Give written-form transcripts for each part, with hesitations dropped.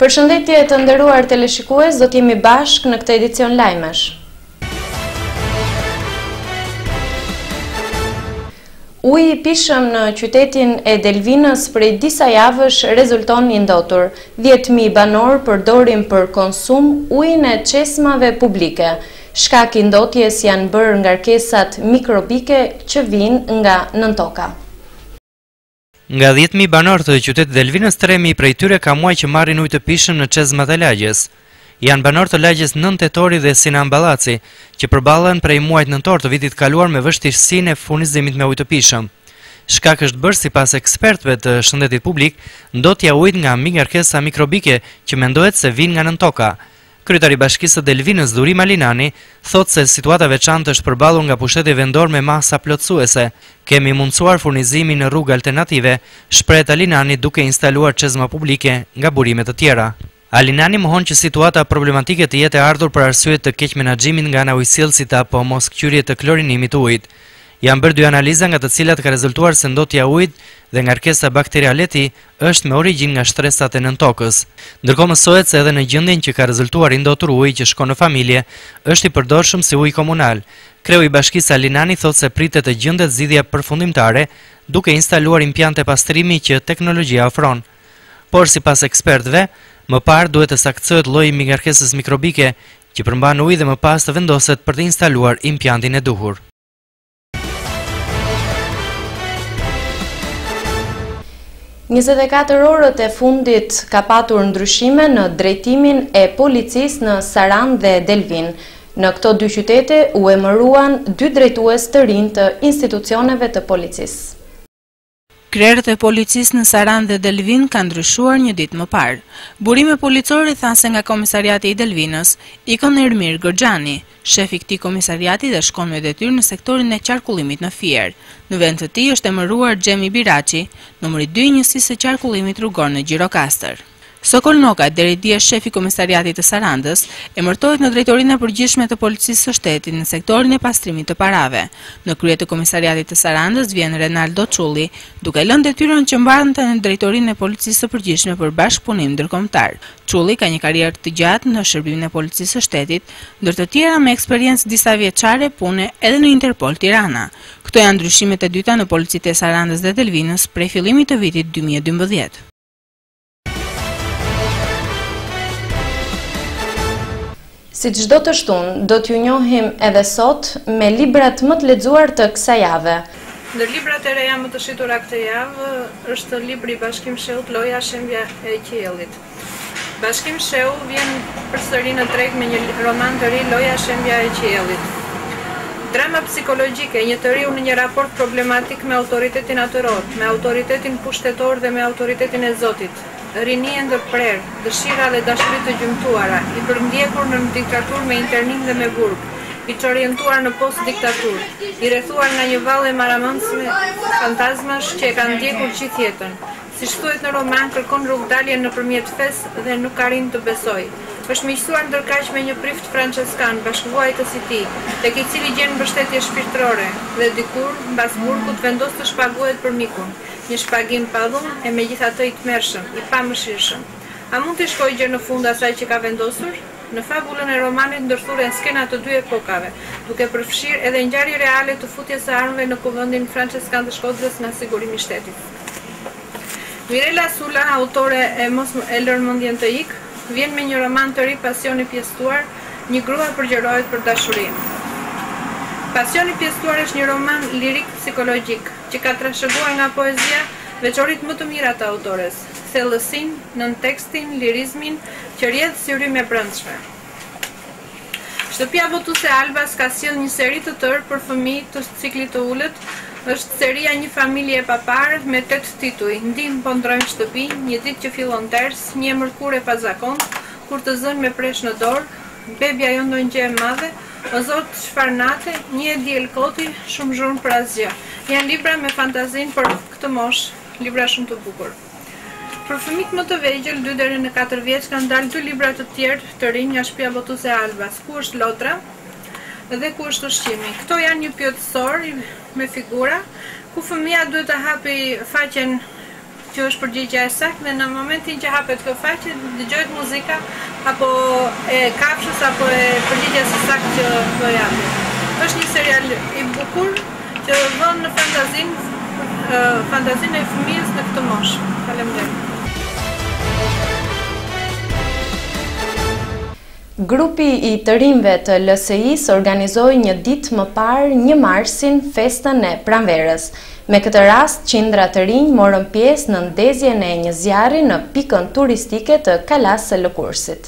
Përshëndetje të nderuar teleshikues, do t'jemi bashkë në këtë edicion lajmesh. Uji i pishëm në qytetin e Delvinës prej disa javësh rezulton i ndotur. 10.000 banor përdorin për konsum ujin e çesmave publike. Shkak i ndotjes janë bërë ngarkesat mikrobike që vijnë nga nëntoka. Nga 10.000 banor të qytetit Delvinës, 3.000 prej tyre ka muaj që marrin ujë të pishëm në çezmat e lagjes. Janë banor të lagjes Nën Tetori dhe Sinan Ballaci, që përballen prej muajit nëntor të vitit kaluar me vështirësinë e furnizimit me ujë të pishëm. Shkak është bërë sipas ekspertëve të shëndetit publik, ndotja ujit nga ngarkesa mikrobike që mendohet se vijnë nga nëntoka. Kryetari i Bashkisë së Delvinës, Durim Alinani, thotë se situata veçantë është përballur nga pushteti vendor me masa plotësuese. Kemi mundsuar furnizimin në rrugë alternative, shpreh Alinani, duke instaluar çezma publike nga burime të tjera. Alinani mohon që situata problematike të jetë e ardhur për arsye të keq menaxhimit nga ana ujësillësit apo moskëqyrje të klorinimit të ujit. Janë bërë 2 analiza nga të cilat ka rezultuar se ndotja ujit dhe ngarkesa bakterialeti është me origjinë nga shtresat e nëntokës. Ndërkohë mësohet se edhe në gjendjen që ka rezultuar i ndotur uji që shkon në familje, është i përdorshëm si ujë komunal. Kreu i Bashkisë Alinani thotë se pritet të gjendet zgjidhja përfundimtare, duke instaluar impiante pastrimi që teknologjia ofron. Por sipas ekspertëve, më parë duhet të saktësohet lloji i ngarkesës mikrobike që përmban ujë dhe më pas të vendoset për të instaluar impiantin e duhur. Njëzet e 4 orët e fundit ka patur ndryshime në drejtimin e policisë në Saran dhe Delvin. Në këto 2 qytete u emëruan 2 drejtues të rinj të institucioneve të policisë. Krerët e policisë në Saran dhe Delvin kanë ndryshuar një ditë më parë. Burime policore thanë se nga komisariati i Delvinës ikon Ermir Gërxhani, shefi i këtij komisariati, dhe shkon me detyrë në sektorin e qarkullimit në Fier. Në vend të tij është emëruar Xhemi Biraçi, numri 2 i njësisë së qarkullimit rrugor në Gjirokastër. Sokol Noka, deri dje shefi i komisariatit të Sarandës, emërtohet në drejtorinë e përgjithshme të policisë së shtetit në sektorin e pastrimit të parave. Në krye të komisariatit të Sarandës vjen Renaldo Çulli, duke lënë detyrën që mbante në drejtorinë e policisë së përgjithshme për bashkëpunim ndërkombëtar. Çulli ka një karrierë të gjatë në shërbimin e policisë së shtetit, ndër të tjera me eksperiencë disa vjeçare pune edhe në Interpol Tirana. Këto janë ndryshimet e dyta në policitë e Sarandës dhe Delvinës prej fillimit të vitit 2012. Si çdo të shtunë, do t'ju njohim edhe sot me librat më të lexuar të kësaj jave. Ndër librat e reja më të shitura këtë javë është libri i Bashkim Sheut, Loja Shembja e Qiellit. Bashkim Sheu vjen përsëri në treg me një roman të ri, Loja Shembja e Qiellit. Drama psikologjike, një të riu në një raport problematik me autoritetin atëror, me autoritetin pushtetor dhe me autoritetin e Zotit. Rinie ndërprer, dëshira dhe dashuri të gjymtuara, i përmbjekur në diktaturë me internim dhe me burg, i çorientuar në post-diktaturë, i rrethuar nga një vallë e maramëndshme fantazmash që e kanë ndjekur gjithë jetën. Siç thuhet në roman, kërkon rrugdaljen nëpërmjet fesë dhe nuk arrin të besojë. Është miqësuar ndërkaq me një prift franceskan, bashkëvuajtës i tij, tek i cili gjen mbështetje shpirtërore, dhe dikur, mbas burgut, vendos të shpagohet për mikun. Një shpagim pa dhunë e megjithatë i tmerrshëm, i pamëshirshëm. A mund të shkojë gjë në fund asaj që ka vendosur? Në fabulën e romanit ndërthuren skena të 2 epokave, duke përfshirë edhe ngjarje reale të futjes së armëve në kuvendin franceskan të Shkodrës nga sigurimi i shtetit. Mirela Sula, autore e Mos e lër mendjen të ik, vjen me një roman të ri, Pasioni pjesëtuar, një grua përgjërohet për dashurinë. Pasioni pjesëtuar është një roman lirik psikologjik, që ka trashëguar nga poezia veçoritë më të mira të autores, thellësinë, nën tekstin, lirizmin, që rrjedh si rrymë e brendshme. Shtëpia votuese Albas ka sjell një seri të tërë për fëmijë të ciklit të ulët. Është seria Një familje e papare me 8 tituj: Ndim po ndrojmë shtëpi, Një ditë që fillon ters, Një mërkure pa zakon, Kur të zën me presh në dorë, Bebja jo ndonjë gjë e madhe, O Zot çfarë nate, Një e diel koti, Shumë zhurmë për asgjë. Janë libra me fantazinë për këtë moshë, libra shumë të bukur. Për fëmijët më të vegjël, 2 deri në 4 vjeç, kanë dalë 2 libra të tjerë të rinj nga shtëpia votuese Albas, Ku është lotra dhe Ku është ushqimi. Këto janë një pyetësor me figura, ku fëmia duhet të hapi faqen që është përgjigja e saktë dhe në momentin që hapet kjo faqe dëgjohet muzika apo e kafshës apo e përgjigjes së saktë që do japet. Është një serial i bukur që vën në fantazinë e fëmijës në këtë moshë. Faleminderit. Grupi i të rinjve të LSI-s organizoi një ditë më parë 1 marsin festën e pranverës. Me këtë rast, qindra të rinj morën pjesë në ndezjen e një zjarri në pikën turistike të Kalas së Lëkurësit.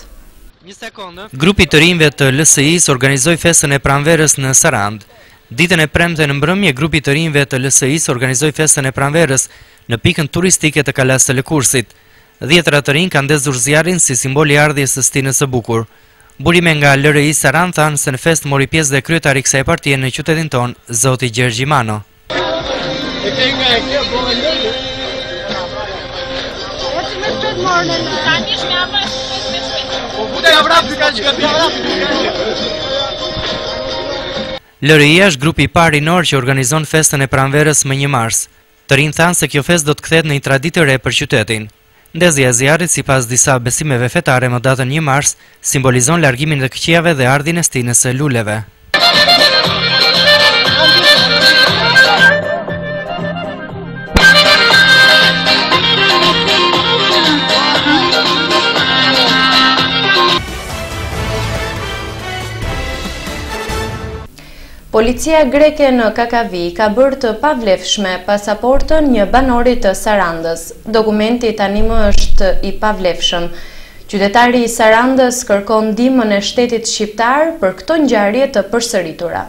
Grupi të rinjve të LSI-s organizoi festën e pranverës në Sarandë. Ditën e premte në mbrëmje, grupi të rinjve të LSI-s organizoi festën e pranverës në pikën turistike të Kalas së Lëkurësit. 10 të rinj kanë ndezur zjarrin si simbol i ardhjes së stinës së bukur. Burime nga LRI Sarandë thanë se në fest mori pjesë dhe kryetari i kësaj partie në qytetin ton, zoti Gjergji Mano. LRI është grupi i parë rinor që organizon festën e pranverës më 1 mars. Të rinj thanë se kjo festë do të kthehet në një traditë e re për qytetin. Ndezja e zjarrit sipas disa besimeve fetare më datën 1 mars simbolizon largimin e këqijave dhe ardhin e stinës së luleve. Policia greke në Kakavi ka bërë të pavlefshme pasaportën një banori të Sarandës. Dokumenti tani më është i pavlefshëm. Qytetari i Sarandës kërkon ndihmën e shtetit shqiptar për këto ngjarje të përsëritura.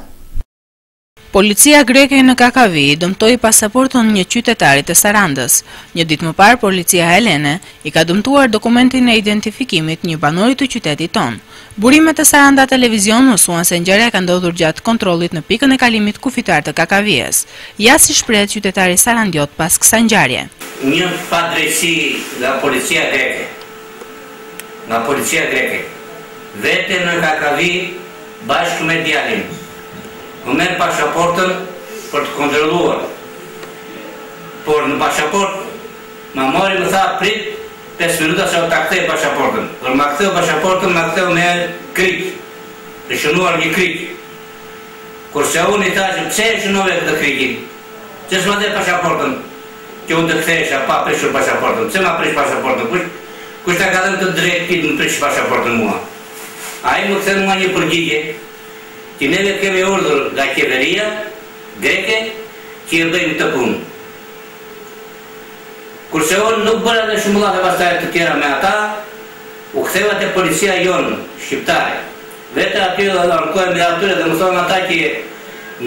Policia greke në Kakavi dëmtoi pasaportën një qytetari të Sarandës. Një ditë më parë, policia helene i ka dëmtuar dokumentin e identifikimit një banori të qytetit ton. Burimet e Saranda Televizion mësuan se ngjarja ka ndodhur gjatë kontrollit në pikën e kalimit kufitar të Kakavijes. Ja si shprehet qytetari sarandiot pas kësaj ngjarje. Një padrejtësi nga policia greke. Vete në Kakavi bashkë me djalin. Më merë pasaportën për të kontroluar. Por në pasaport, ma mori më tha prit 5 minuta se o ta kthej pasaportën. Për ma ktheu pasaportën, ma ktheu me krik. Të shënuar një krik. Kurse unë i tha që pse e shënove këtë krikin? Që s'ma dhe pasaportën? Që unë të kthejsha pa prishur pasaportën. Pse ma prish pasaportën? Kush ta ka dhënë të drejtit në prish pasaportën mua? A i më kthe mua një përgjigje që neve kemi urdhër nga qeveria greke që i bëjmë të punë. Kurse unë nuk bëra dhe shumëllave pastaj të tjera me ata, u ktheva te policia jonë shqiptare. Vete aty dhe ankohem dhe atyre dhe më thonë ata që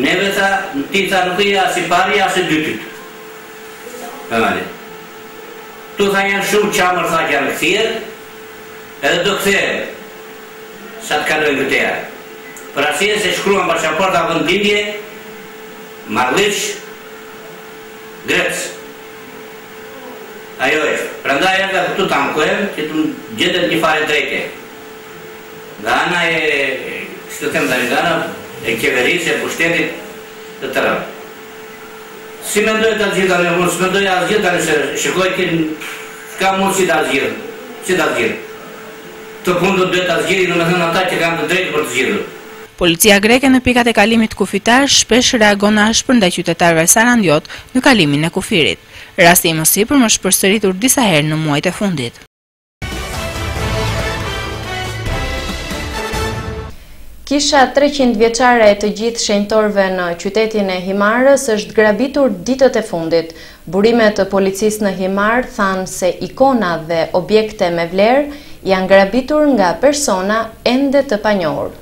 neve tha, ti tha nuk i as i pari as i dytit. Tu tha janë shumë qamër tha që janë kthyer, edhe do kthehen sa të kalojnë këteja. Për arsye se shkruan pasaporta vendimje, Marliç, Grec. Ajo është. Prandaj edhe këtu të ankohem që të gjendet një fare drejte. Nga ana e qeverisë e pushtetit të tërë. Si mendoj të zgjidha në mund, si mendoj të zgjidha nëse shikoj që ka mund si të zgjidhë. Si të zgjidhë. Të punë do të zgjidhë, në me thënë ata që kam të drejtë për të zgjidhë. Policia greke në pikat e kalimit kufitar shpesh reagon ashpër ndaj qytetarëve sarandiot në kalimin e kufirit. Rasti i mësipër më shpërsëritur disa herë në muajt e fundit. Kisha 300 vjeçare e të gjithë shenjtorëve në qytetin e Himarës është grabitur ditët e fundit. Burimet të policisë në Himar thanë se ikona dhe objekte me vlerë janë grabitur nga persona ende të panjohur.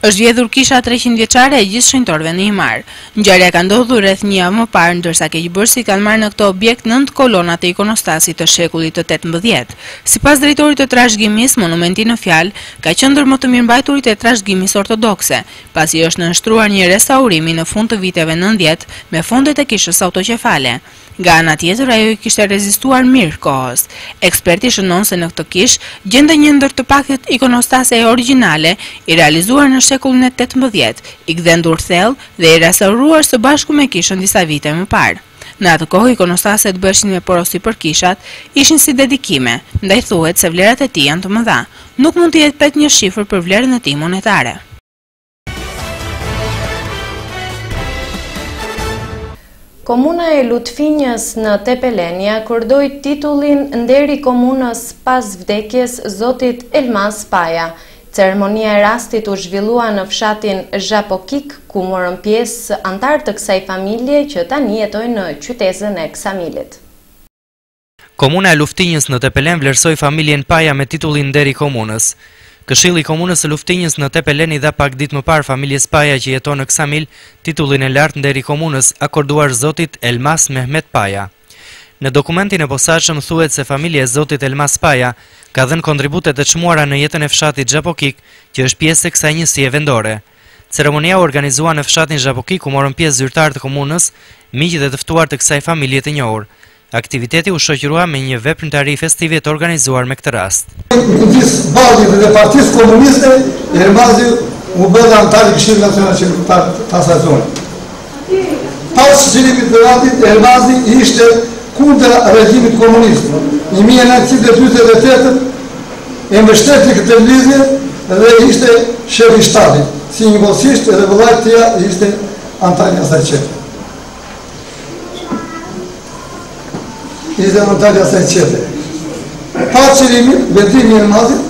Është vjedhur kisha 300 vjeçare e gjithë shenjtorëve në Himar. Ngjarja ka ndodhur rreth një javë më parë, ndërsa keqbërësit kanë marrë në këtë objekt 9 kolona të ikonostasit të shekullit të 18. Sipas drejtorit të trashëgimisë, monumenti në fjalë ka qenë ndër më të mirëmbajturit e trashëgimisë ortodokse, pasi është nënshtruar një restaurimi në fund të viteve 90 me fondet e kishës autoqefale. Nga ana tjetër, ajo i kishte rezistuar mirë kohës. Eksperti shënon se në këtë kishë gjende një ndër të pakët ikonostase origjinale i realizuar në shekullin e 18, i gdhendur thellë dhe i restauruar së bashku me kishën disa vite më parë. Në atë kohë, ikonostaset bëshin me porosi për kishat, ishin si dedikime, ndaj thuhet se vlerat e tij janë të mëdha. Nuk mund të jetë pet një shifër për vlerën e tij monetare. Komuna e Lutfinjës në Tepelenja akordoi titullin Nderi Komunës pas vdekjes zotit Elmas Paja. Ceremonia e rastit u zhvillua në fshatin Zhapokik, ku morën pjesë antar të kësaj familje që tani jetojnë në qytetin e Ksamilit. Komuna e Luftinjës në Tepelen vlerësoi familjen Paja me titullin Nderi Komunës. Këshilli i Komunës së Luftinjës në Tepelen i dha pak ditë më parë familjes Paja që jeton në Ksamil titullin e lartë Nderi Komunës akorduar zotit Elmas Mehmet Paja. Në dokumentin e posaçëm thuhet se familja e zotit Elmas Paja ka dhënë kontributet të çmuara në jetën e fshatit Zhapokik, që është pjesë e kësaj njësie vendore. Ceremonia u organizua në fshatin Zhapokik, ku morën pjesë zyrtarë të komunës, miq dhe të ftuar të kësaj familje të njohur. Aktiviteti u shoqërua me një veprimtari festive të organizuar me këtë rast. Midis Ballit dhe Partisë Komuniste, Elmazi u bë antar i Këshillit Nacional Qytetar të asaj zone. Pas zgjerimit të ratit, Elmazi ishte kundra regjimit komunist. Në 1948 e mbështeti këtë lidhje dhe ishte shefi i shtabit. Sinjëkohësisht edhe vëllai tia ishte antar i asaj qete. Pa qërimit, vendimi i Elmazit,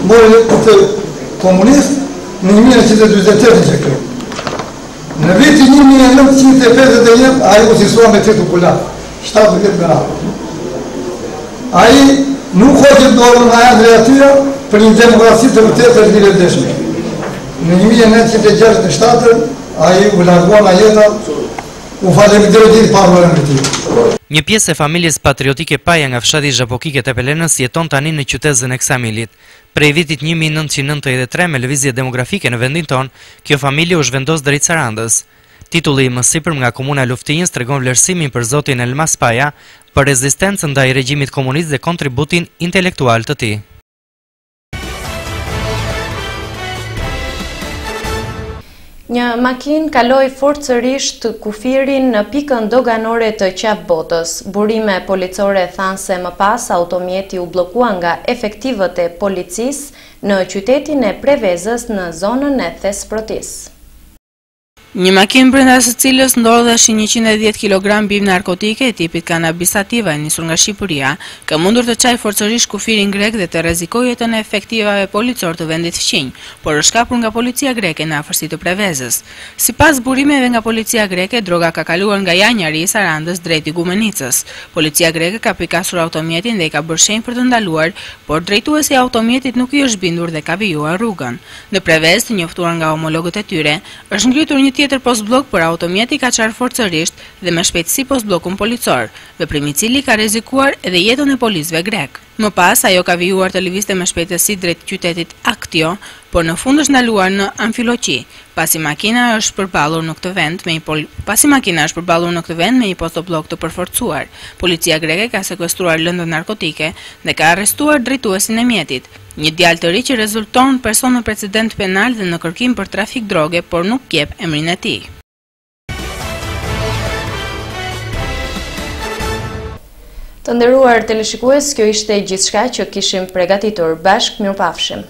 mori këtë komunist në 1948 që kërë. Në vitin 1951, a i usisua me titull kullar, 70 me rapë. A i nuk hoqët dorën nga janë atyra për një demokraci të vërtet të rrëdeshme. Në 1967, a i u largua nga jeta, u faleminderit parë në ti. Një pjesë e familjes patriotike Paja nga fshati Zhapokik e Tepelenës jeton tani në qytetin e Ksamilit. Prej vitit 1993 me lëvizje demografike në vendin ton, kjo familje u zhvendos drejt Sarandës. Titulli më sipër nga komuna e Luftinjës tregon vlerësimin për zotin Elmas Paja për rezistencën ndaj regjimit komunist dhe kontributin intelektual të tij. Një makinë kaloi forcërisht kufirin në pikën doganore të Qafbotës. Burime policore thanë se më pas automjeti u bllokua nga efektivët e policisë në qytetin e Prevezës në zonën e Thesprotis. Një makinë brenda së cilës ndodheshin 110 kg bim narkotike e tipit kanabis sativa e nisur nga Shqipëria, ka mundur të çajë forcërisht kufirin grek dhe të rrezikojë jetën e efektivave policor të vendit fqinj, por është kapur nga policia greke në afërsi të Prevezës. Sipas burimeve nga policia greke, droga ka kaluar nga Janjari i Sarandës drejt Igumenicës. Policia greke ka pikasur automjetin dhe i ka bërë shenjë për të ndaluar, por drejtuesi i automjetit nuk i është bindur dhe ka vijuar rrugën. Në Prevezë, të njoftuar nga homologët e tyre, është ngritur një tjetër postblok për automjeti ka qarë forcërisht dhe me shpejtësi postblokun policor, veprim i cili ka rrezikuar edhe jetën e policëve grek. Më pas, ajo ka vijuar të lëvizte me shpejtësi drejt qytetit Aktio, por në fund është ndaluar në Amfiloqi, pasi makina është përballur në këtë vend me një postoblok të përforcuar. Policia greke ka sekuestruar lëndë narkotike dhe ka arrestuar drejtuesin e mjetit, një djalë të ri që rezulton person me precedent penal dhe në kërkim për trafik droge, por nuk jep emrin e tij. Të nderuar teleshikues, kjo ishte gjithçka që kishim përgatitur. Bashkë, mirupafshim.